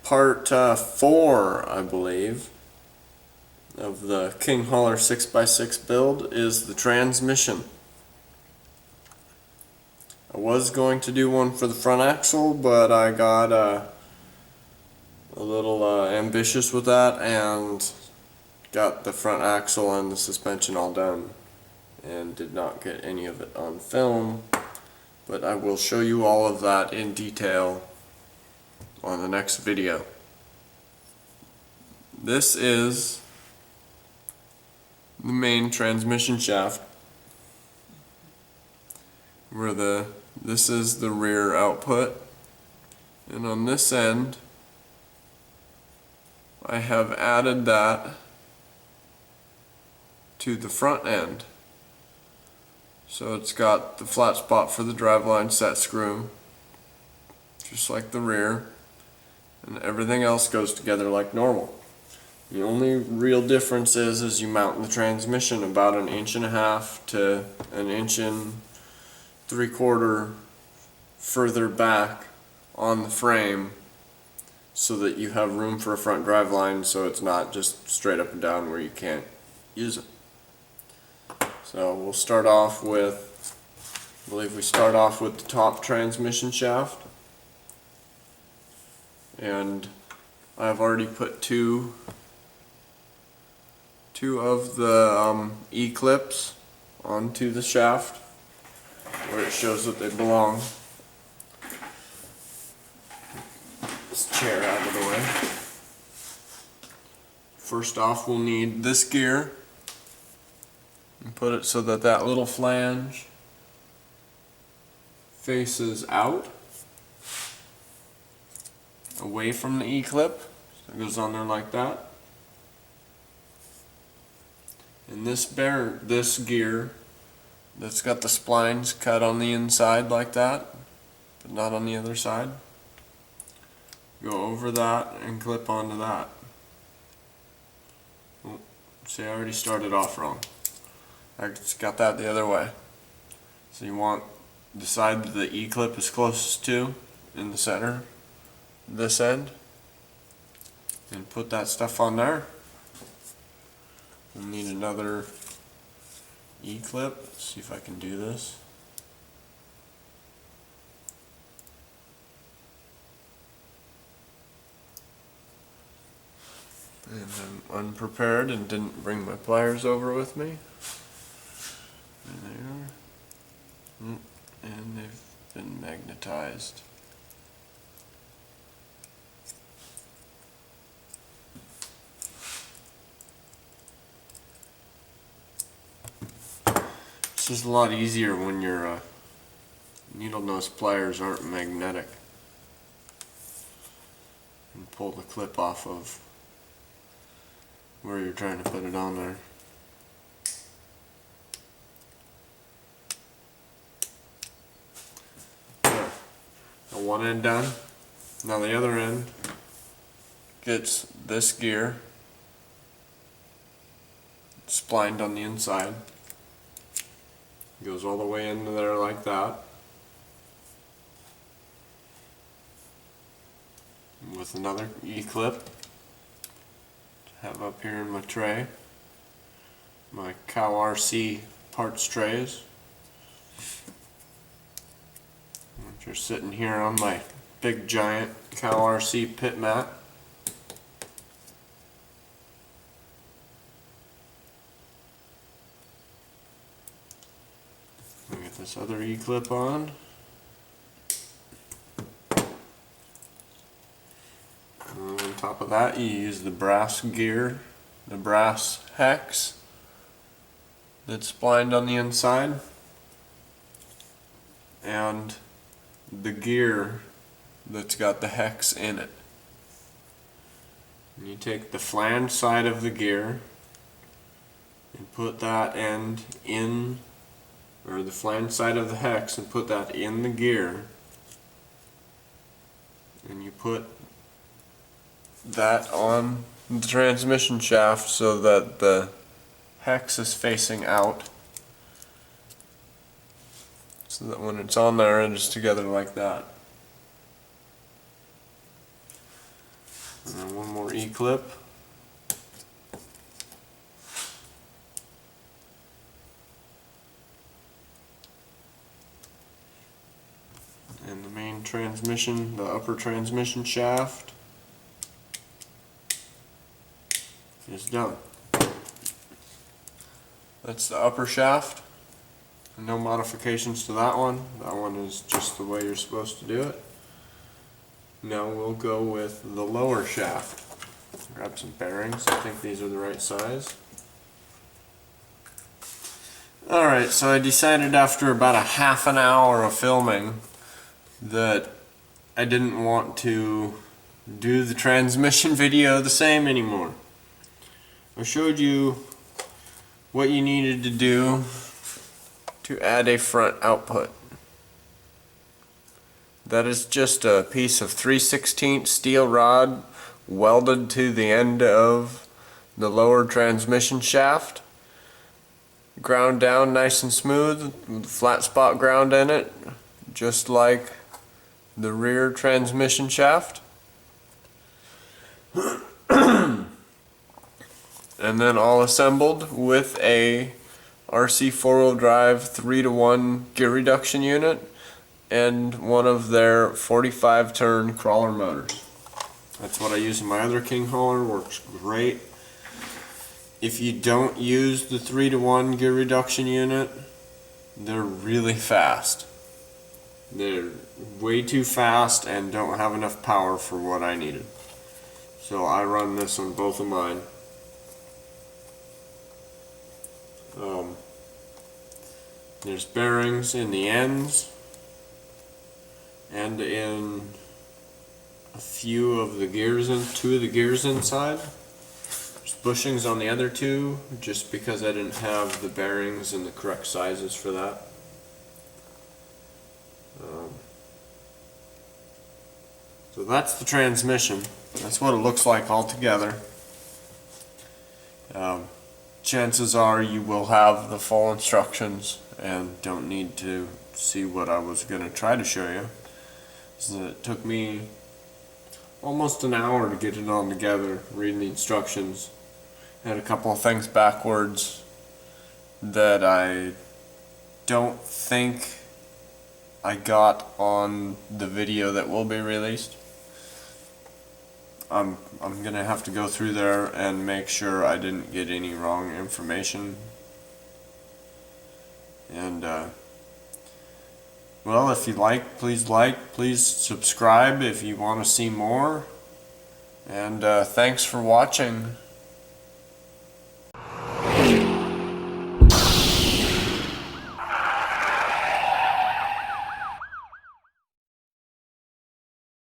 part 4, I believe, of the King Hauler 6x6 build is the transmission. I was going to do one for the front axle, but I got a little ambitious with that and got the front axle and the suspension all done and did not get any of it on film, but I will show you all of that in detail on the next video. This is the main transmission shaft, where this is the rear output, and on this end I have added that to the front end. So it's got the flat spot for the driveline set screw, just like the rear, and everything else goes together like normal. The only real difference is you mount the transmission about 1.5 inches to 1.75 inches further back on the frame, so that you have room for a front driveline, so it's not just straight up and down where you can't use it. So we'll start off with, I believe we start off with the top transmission shaft, and I've already put two of the E-clips onto the shaft where it shows that they belong. This chair out of the way. First off, we'll need this gear and put it so that that little flange faces out away from the E-clip. So it goes on there like that. And this gear that's got the splines cut on the inside like that, but not on the other side, go over that and clip onto that. Oh, see, I already started off wrong. I just got that the other way. So you want the side that the E-clip is closest to in the center, this end, and put that stuff on there. We'll need another E-clip. Let's see if I can do this. And I'm unprepared and didn't bring my pliers over with me. There they are. And they've been magnetized. This is a lot easier when your needle nose pliers aren't magnetic. And pull the clip off of where you're trying to put it on there. There. Now one end done. Now the other end gets this gear splined on the inside. Goes all the way into there like that, with another E-clip to have up here in my tray, my Cow RC parts trays, which are sitting here on my big giant Cow RC pit mat. Get this other E-clip on. And on top of that, you use the brass gear, the brass hex that's splined on the inside, and the gear that's got the hex in it. And you take the flange side of the gear and put that end in, or the flange side of the hex, and put that in the gear, and you put that on the transmission shaft so that the hex is facing out, so that when it's on there it is together like that. And then one more E-clip. And the main transmission, the upper transmission shaft is done. That's the upper shaft. No modifications to that one. That one is just the way you're supposed to do it. Now we'll go with the lower shaft. Grab some bearings. I think these are the right size. Alright, so I decided after about a half an hour of filming that I didn't want to do the transmission video the same anymore. I showed you what you needed to do to add a front output. That is just a piece of 3/16 steel rod welded to the end of the lower transmission shaft. Ground down nice and smooth with flat spot ground in it, just like the rear transmission shaft. And then all assembled with a RC 4-wheel drive 3-to-1 gear reduction unit and one of their 45 turn crawler motors. That's what I use in my other king hauler, works great. If you don't use the 3-to-1 gear reduction unit, they're really fast. They're way too fast and don't have enough power for what I needed. So I run this on both of mine. There's bearings in the ends and in a few of the gears, two of the gears inside. There's bushings on the other two, just because I didn't have the bearings in the correct sizes for that. So that's the transmission. That's what it looks like all together. Chances are you will have the full instructions and don't need to see what I was going to try to show you. So it took me almost an hour to get it all together, reading the instructions. Had a couple of things backwards that I don't think I got on the video that will be released. I'm gonna have to go through there and make sure I didn't get any wrong information. And well, if you like, please subscribe if you want to see more. And thanks for watching.